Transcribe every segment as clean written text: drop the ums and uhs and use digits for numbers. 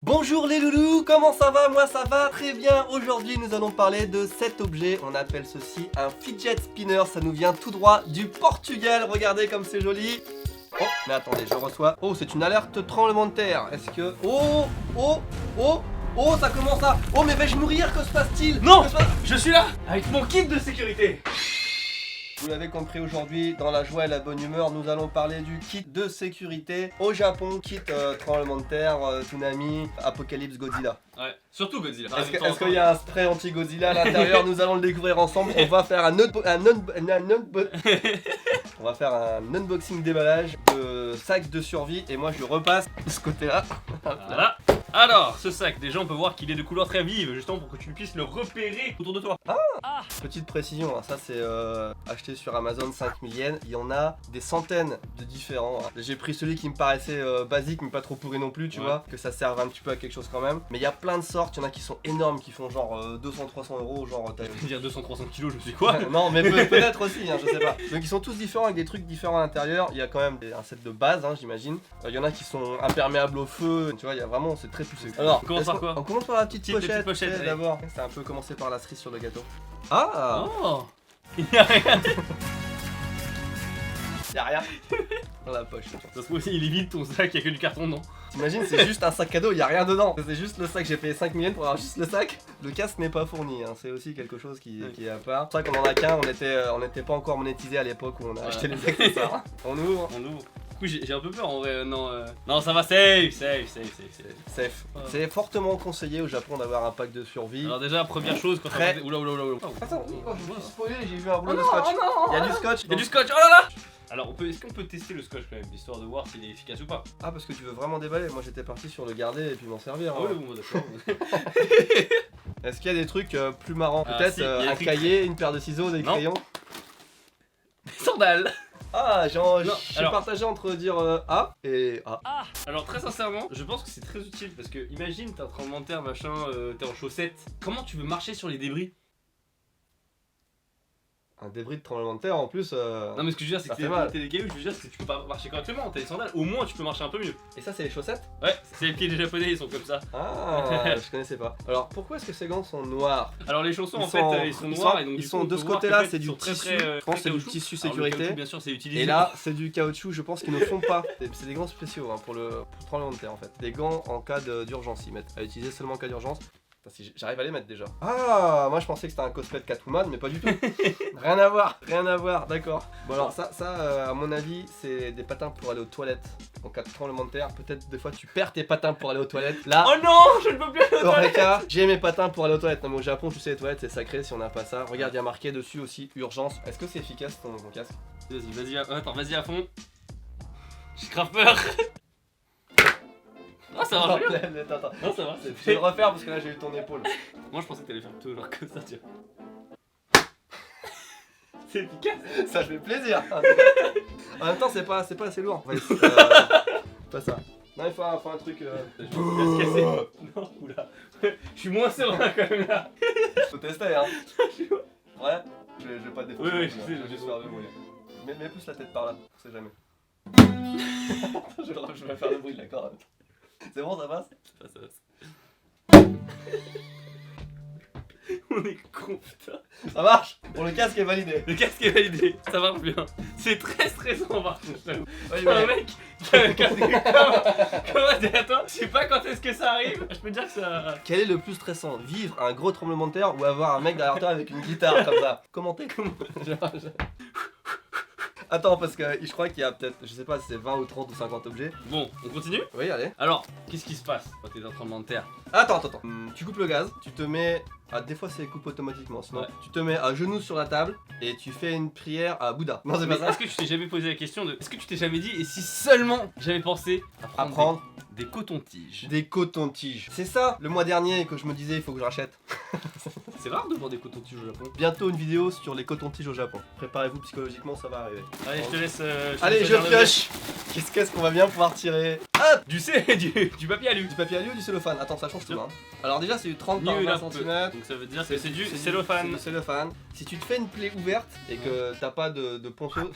Bonjour les loulous, comment ça va? Moi ça va très bien. Aujourd'hui nous allons parler de cet objet, on appelle ceci un fidget spinner, ça nous vient tout droit du Portugal, regardez comme c'est joli. Oh, mais attendez, je reçois... Oh, c'est une alerte tremblement de terre, est-ce que... Oh, ça commence à... Oh, mais vais-je mourir? Que se passe-t-il? Non, je suis là, avec mon kit de sécurité. Vous l'avez compris, aujourd'hui, dans la joie et la bonne humeur, nous allons parler du kit de sécurité au Japon, kit tremblement de terre, tsunami, apocalypse, Godzilla. Ouais, surtout Godzilla. Est-ce qu'il y a un spray anti-Godzilla à l'intérieur? Nous allons le découvrir ensemble. On va faire on va faire un unboxing déballage de sacs de survie et moi je repasse de ce côté-là. Voilà. Alors, ce sac, déjà on peut voir qu'il est de couleur très vive, justement pour que tu puisses le repérer autour de toi. Petite précision, hein, ça c'est acheté sur Amazon 5000 yens. Il y en a des centaines de différents. Hein. J'ai pris celui qui me paraissait basique mais pas trop pourri non plus, tu vois, que ça serve un petit peu à quelque chose quand même. Mais il y a plein de sortes, il y en a qui sont énormes, qui font genre 200-300 euros, genre... Je veux dire 200-300 kilos, je sais quoi. Non mais peut-être aussi, hein, je sais pas. Donc ils sont tous différents avec des trucs différents à l'intérieur. Il y a quand même un set de base, hein, j'imagine. Il y en a qui sont imperméables au feu, tu vois, il y a vraiment, c'est très poussé. Alors, on commence par quoi? On commence par la petite pochette d'abord. C'est un peu commencer par la cerise sur le gâteau. Ah, oh, il y a rien. Y'a rien dans la poche. Ça se trouve aussi, il est vide ton sac, il y a que du carton dedans. T'imagines, c'est juste un sac cadeau, y'a rien dedans. C'est juste le sac, j'ai payé 5000 yens pour avoir juste le sac. Le casque n'est pas fourni, hein. C'est aussi quelque chose qui est à part. C'est pour ça qu'on en a qu'un, on était pas encore monétisé à l'époque où on a acheté les accessoires. On ouvre. Du coup, j'ai un peu peur en vrai, non, ça va, safe. Ouais. C'est fortement conseillé au Japon d'avoir un pack de survie. Alors déjà, première chose, quand Très... Oula. Attends, je me suis spoilé, j'ai vu un boulot de scotch. Il y a du scotch. Il y a du scotch, oh là là. Alors, est-ce qu'on peut tester le scotch quand même, histoire de voir s'il est efficace ou pas? Ah, parce que tu veux vraiment déballer? Moi j'étais parti sur le garder et puis m'en servir. Ah hein. oui, bon, d'accord. Est-ce qu'il y a des trucs plus marrants? Ah, Peut-être si, un cahier, une paire de ciseaux, des crayons? Des sandales. Ah, je suis partagé entre dire A et A. Alors très sincèrement, je pense que c'est très utile parce que imagine t'as un tremblement de terre, machin, t'es en chaussettes. Comment tu veux marcher sur les débris? Un débris de tremblement de terre en plus. Non mais ce que je veux dire c'est que t'es des cailloux, je veux dire c'est que tu peux pas marcher correctement, t'as des sandales, au moins tu peux marcher un peu mieux. Et ça c'est les chaussettes? Ouais, c'est les pieds des japonais, ils sont comme ça. Ah, je connaissais pas. Alors pourquoi est-ce que ces gants sont noirs? Alors les chaussons en fait ils sont noirs et donc ils sont de ce côté-là, c'est du tissu. Je pense que c'est du caoutchouc. tissu Alors, le sécurité. caoutchouc, bien sûr c'est utilisé. Et là c'est du caoutchouc, je pense qu'ils ne font pas. C'est des gants spéciaux hein, pour le tremblement de terre en fait. Des gants en cas d'urgence, ils mettent à utiliser seulement en cas d'urgence. Si j'arrive à les mettre déjà. Ah, moi je pensais que c'était un cosplay de Catwoman, mais pas du tout. Rien à voir, d'accord. Bon alors ça à mon avis, c'est des patins pour aller aux toilettes. En cas de tremblement de terre, peut-être des fois tu perds tes patins pour aller aux toilettes. Là, oh non, je ne peux plus aller aux toilettes. Eureka, j'ai mes patins pour aller aux toilettes. Non mais au Japon, tu sais, les toilettes c'est sacré si on n'a pas ça. Regarde, il y a marqué dessus aussi urgence. Est-ce que c'est efficace ton casque? Vas-y à fond. J'ai grave peur. Ah ça marche bien. Attends. Non ça va, Je vais le refaire parce que là j'ai eu ton épaule. Moi je pensais que t'allais faire tout genre comme ça, tu vois. C'est efficace. Ça fait plaisir. En même temps c'est pas assez lourd. Ouais, pas ça. Non il faut un truc... Je vais se casser. Non, oula. Je suis moins serein quand même là. Faut tester hein. Ouais. Je vais pas te défoncer. Oui, je sais, je vais juste faire le bruit. Mets plus la tête par là, on sait jamais. Je vais faire le bruit d'accord. C'est bon, ça passe? Ça passe. On est con, putain. Ça marche? Bon, le casque est validé. Le casque est validé, ça marche bien. C'est très stressant par contre, je t'avoue. Oui, Un mec qui a un casque comme derrière toi, je sais pas quand est-ce que ça arrive. Je peux te dire que ça... Quel est le plus stressant? Vivre un gros tremblement de terre ou avoir un mec derrière toi avec une guitare comme ça? Commentez. Attends, parce que je crois qu'il y a peut-être, je sais pas si c'est 20 ou 30 ou 50 objets. Bon, on continue? Oui, allez. Alors, qu'est-ce qui se passe quand t'es dans un tremblement de terre? Attends. Tu coupes le gaz, tu te mets... Ah, des fois c'est coupe automatiquement, sinon tu te mets à genoux sur la table et tu fais une prière à Bouddha. Non, c'est pas ça. Est-ce que tu t'es jamais posé la question de... Est-ce que tu t'es jamais dit, et si seulement j'avais pensé à prendre des cotons-tiges? Des cotons-tiges. C'est ça, le mois dernier que je me disais il faut que je rachète. C'est rare de voir des cotons-tiges au Japon. Bientôt une vidéo sur les cotons-tiges au Japon. Préparez-vous psychologiquement, ça va arriver. Allez, je te laisse... Allez, je pioche. Qu'est-ce qu'on va bien pouvoir tirer? Hop, du papier alu. du papier alu ou du cellophane. Attends, ça change tout, hein. Alors déjà, c'est du 30 par Nul un 20 peu. cm. Donc ça veut dire que c'est du C'est cellophane. du cellophane. Si tu te fais une plaie ouverte et que t'as pas de ponceuse,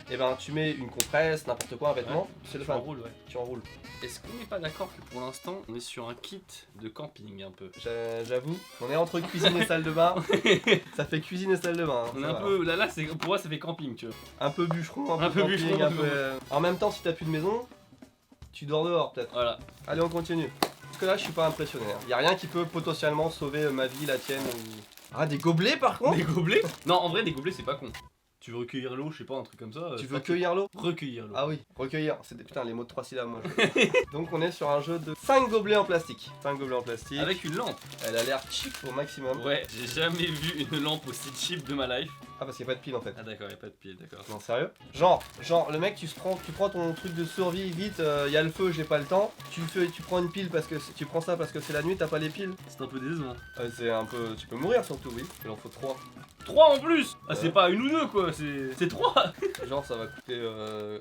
et ben tu mets une compresse, n'importe quoi, un vêtement, Tu cellophane. enroules, ouais. Tu enroules. Est-ce qu'on n'est pas d'accord que pour l'instant, on est sur un kit de camping un peu? J'avoue, on est entre cuisine et salle de bain. Ça fait cuisine et salle de bain. Hein, On est ça un va. peu. Là, pour moi, ça fait camping, tu vois. Un peu bûcheron, Un un peu peu camping, bûcheron, un peu. En même temps, si t'as plus de maison, tu dors dehors peut-être. Voilà. Allez, on continue. Parce que là, je suis pas impressionné. Hein. Y a rien qui peut potentiellement sauver ma vie, la tienne. Ou... Ah, des gobelets par contre. Des gobelets? Non, en vrai, des gobelets, c'est pas con. Tu veux recueillir l'eau, je sais pas, un truc comme ça. Tu veux cueillir l'eau? Recueillir l'eau. Ah oui, recueillir. C'est putain les mots de 3 syllabes moi. Donc on est sur un jeu de 5 gobelets en plastique. 5 gobelets en plastique. Avec une lampe. Elle a l'air cheap au maximum. Ouais, j'ai jamais vu une lampe aussi cheap de ma life. Ah parce qu'il n'y a pas de pile en fait. Ah d'accord, y'a pas de pile, d'accord. Non sérieux? Genre le mec tu prends ton truc de survie vite, y a le feu, j'ai pas le temps. Tu prends une pile parce que tu prends ça parce que c'est la nuit, t'as pas les piles. C'est un peu décevant. C'est un peu, tu peux mourir surtout oui. Il en faut 3. 3 en plus. Ah Ouais. c'est pas une ou deux quoi, c'est 3. Genre ça va coûter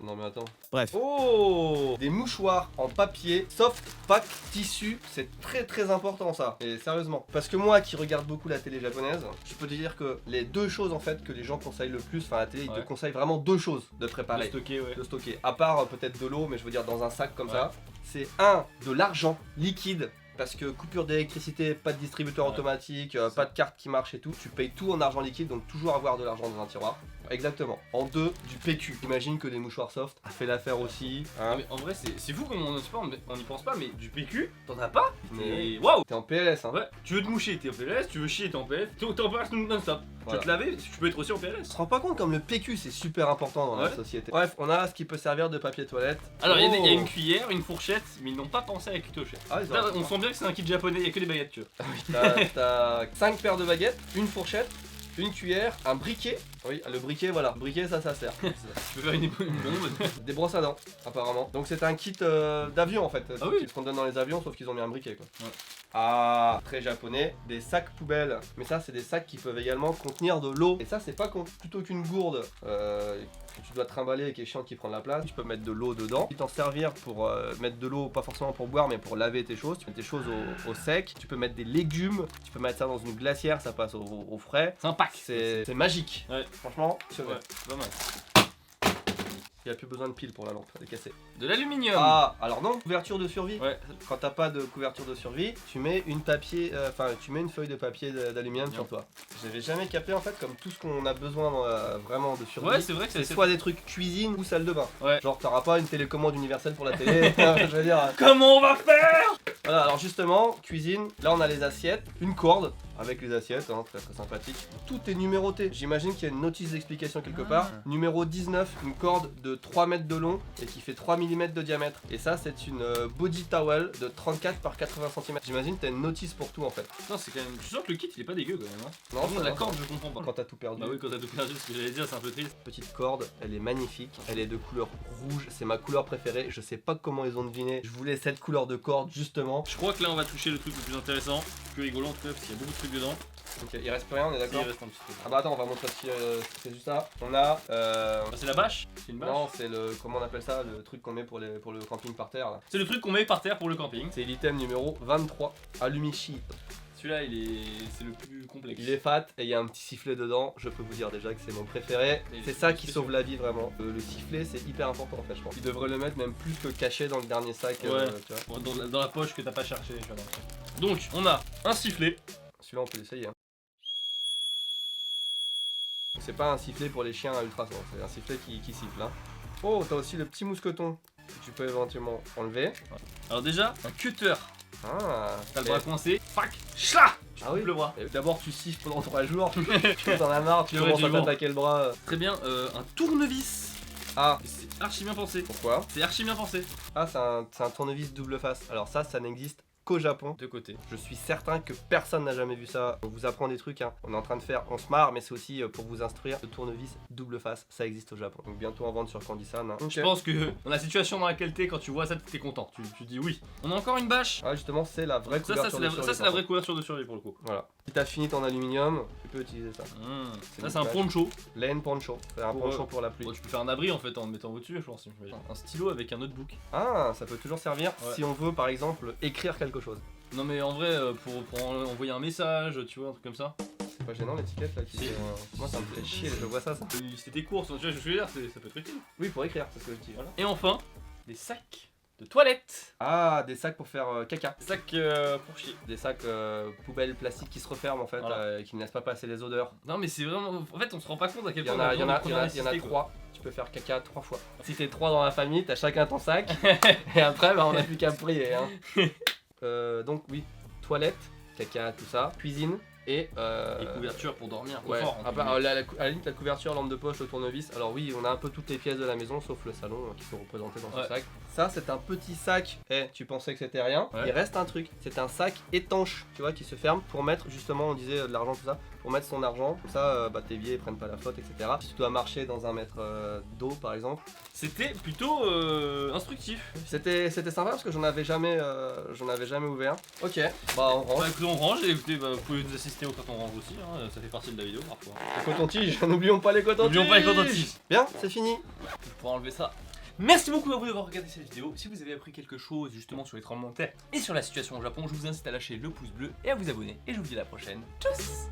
non mais attends. Bref. Oh, des mouchoirs en papier, soft pack tissu, c'est très important ça. Et sérieusement, parce que moi qui regarde beaucoup la télé japonaise, je peux te dire que les deux choses en fait que les gens conseillent le plus, enfin la télé ils te Ouais. conseillent vraiment deux choses de De préparer, stocker, ouais. de stocker. À part peut-être de l'eau, mais je veux dire dans un sac comme Ouais. ça. C'est un de l'argent liquide. Parce que coupure d'électricité, pas de distributeur Ouais. automatique, pas de carte qui marche et tout, tu payes tout en argent liquide, donc toujours avoir de l'argent dans un tiroir. Exactement. En deux, du PQ. Imagine que les mouchoirs soft a fait l'affaire aussi. Ah, Hein. mais en vrai c'est fou comme on y pense pas, mais du PQ, t'en as pas? Mais Mais waouh! T'es en PLS hein. Ouais, tu veux te moucher, t'es en PLS, tu veux chier, t'es en PLS, t'es en PLS non-stop. Tu Voilà. veux te laver, tu peux être aussi en PLS. Tu te rends pas compte comme le PQ c'est super important dans la Ouais. société. Bref, on a ce qui peut servir de papier toilette. Alors il y a Oh. une cuillère, une fourchette, mais ils n'ont pas pensé à la cutochette. Ah, ils Là, auraient- on sent bien que c'est un kit japonais, il y a que des baguettes, tu vois. T'as 5 paires de baguettes, une fourchette, une cuillère, un briquet. Oui, le briquet, voilà. Le briquet, ça sert. Tu peux faire une bombe. Des brosses à dents, apparemment. Donc c'est un kit d'avion en fait. Ah oui. C'est ce qu'on donne dans les avions, sauf qu'ils ont mis un briquet quoi. Ouais. Ah, très japonais. Des sacs poubelles. Mais ça, c'est des sacs qui peuvent également contenir de l'eau. Et ça, c'est pas plutôt qu'une gourde que tu dois trimballer et qui est chiante qui prend de la place. Tu peux mettre de l'eau dedans. Tu peux t'en servir pour mettre de l'eau, pas forcément pour boire, mais pour laver tes choses. Tu mets tes choses au sec. Tu peux mettre des légumes. Tu peux mettre ça dans une glacière, ça passe au frais. C'est un pack. C'est magique. Ouais. Franchement, c'est vrai. Ouais, pas mal. Il n'y a plus besoin de pile pour la lampe, elle est cassée. De l'aluminium. Ah, alors non, couverture de survie. Ouais. Quand t'as pas de couverture de survie, tu mets une tu mets une feuille de papier d'aluminium sur toi. J'avais jamais capté en fait comme tout ce qu'on a besoin vraiment de survie. Ouais, c'est vrai que c'est c'est soit des trucs cuisine ou salle de bain. Ouais. Genre t'auras pas une télécommande universelle pour la télé. Je veux dire. Comment on va faire? Voilà, alors justement, cuisine, là on a les assiettes, une corde avec les assiettes, hein, très sympathique. Tout est numéroté. J'imagine qu'il y a une notice d'explication quelque part. Numéro 19, une corde de 3 mètres de long et qui fait 3 mm de diamètre. Et ça, c'est une body towel de 34 par 80 cm. J'imagine que t'as une notice pour tout en fait. Non, c'est quand même. Tu sens que le kit il est pas dégueu quand même. Hein. Non, Par contre, ça la va, corde, je comprends pas. quand t'as tout perdu. Bah oui, quand t'as tout perdu, ce que j'allais dire, c'est un peu triste. Petite corde, elle est magnifique, elle est de couleur rouge, c'est ma couleur préférée, je sais pas comment ils ont deviné, je voulais cette couleur de corde justement. Je crois que là, on va toucher le truc le plus intéressant, le plus rigolo en tout cas, parce qu'il y a beaucoup de trucs dedans. Ok, il reste plus rien, on est Il d'accord? reste un petit truc. Ah bah attends, on va montrer si c'est juste ça. On a... Ah, c'est la bâche? C'est une bâche? Non, c'est le... comment on appelle ça? Le truc qu'on met pour le camping par terre là. C'est le truc qu'on met par terre pour le camping. C'est l'item numéro 23, Alumichi. Celui-là, c'est le plus complexe. Il est fat et il y a un petit sifflet dedans, je peux vous dire déjà que c'est mon préféré. Et C'est c'est ça qui spécial. sauve la vie vraiment. Le sifflet c'est hyper important en fait je pense. Il devrait le mettre même plus que caché dans le dernier sac, Ouais. tu vois. Bon, dans la poche que t'as pas cherché. Tu vois, donc, on a un sifflet. Celui-là on peut l'essayer. Hein. C'est pas un sifflet pour les chiens à ultrasons, c'est un sifflet qui siffle. Hein. Oh, t'as aussi le petit mousqueton que tu peux éventuellement enlever. Alors, déjà, un cutter. Ah, T'as le bras coincé. Fac. Chla. Tu Ah oui. coupes le bras. Et d'abord tu siffles pendant 3 jours, tu t'en as marre, tu C'est vrai, commences du à lourd. t'attaquer le bras. Très bien, un tournevis. Ah, Et c'est archi bien pensé. pourquoi? C'est archi bien pensé. Ah, c'est un tournevis double face. Alors ça n'existe qu'au Japon. De côté. Je suis certain que personne n'a jamais vu ça. On vous apprend des trucs, hein. On est en train de faire, on se marre, mais c'est aussi pour vous instruire. Le tournevis double face, ça existe au Japon. Donc bientôt en vente sur Candysan. Hein. Je pense que dans la situation dans laquelle t'es, quand tu vois ça, t'es content. Tu dis oui. On a encore une bâche. Ah justement, c'est la vraie couverture de survie. Ça, c'est la vraie couverture de survie pour le coup. Voilà. Si t'as fini ton aluminium, tu peux utiliser ça. Ça, c'est un poncho. Laine poncho. C'est un poncho pour la pluie. Bon, tu peux faire un abri en fait en le mettant au-dessus, je pense. Un stylo avec un notebook. Ah, ça peut toujours servir Ouais. si on veut par exemple écrire quelque chose. Non, mais en vrai, pour envoyer un message, tu vois, un truc comme ça. C'est pas gênant l'étiquette là qui Si. Moi ça me fait chier, je vois ça. C'était tes courses, tu vois, je veux dire, ça peut être utile. Oui, pour écrire, c'est ce que je dis. Voilà. Et enfin, des sacs de toilette. Ah, des sacs pour faire caca. Des sacs pour chier. Des sacs poubelles plastiques qui se referment en fait, Voilà. qui ne laissent pas passer les odeurs. Non, mais c'est vraiment. En fait, on se rend pas compte à quel Il y point en a, on il y en a, besoin de il y en a, première il y en a nécessité, 3. Tu peux faire caca 3 fois. Si t'es 3 dans la famille, t'as chacun ton sac. Et après, bah, on a plus qu'à prier. Hein. Donc oui, toilette, caca, tout ça. Cuisine. Et Les couvertures pour dormir, ouais, confort. à la limite la couverture, lampe de poche, le tournevis. Alors oui, on a un peu toutes les pièces de la maison sauf le salon qui sont représentés dans ce sac. Ça c'est un petit sac. Tu pensais que c'était rien. Ouais. Il reste un truc. C'est un sac étanche, tu vois, qui se ferme pour mettre justement, on disait de l'argent tout ça, pour mettre son argent. Comme ça, tes billets prennent pas la faute, etc. Si tu dois marcher dans un mètre d'eau par exemple. C'était plutôt instructif. C'était sympa parce que j'en avais jamais ouvert. Ok, bah on range. Bah écoutez, on range et écoutez, vous pouvez nous assister quand on range aussi, hein, ça fait partie de la vidéo parfois. Les cotons-tiges, n'oublions pas les cotons-tiges. N'oublions pas les cotons-tiges. Bien, c'est fini. Je pourrais enlever ça. Merci beaucoup à vous d'avoir regardé cette vidéo. Si vous avez appris quelque chose justement sur les tremblements de terre et sur la situation au Japon, je vous incite à lâcher le pouce bleu et à vous abonner. Et je vous dis à la prochaine. Tchuss!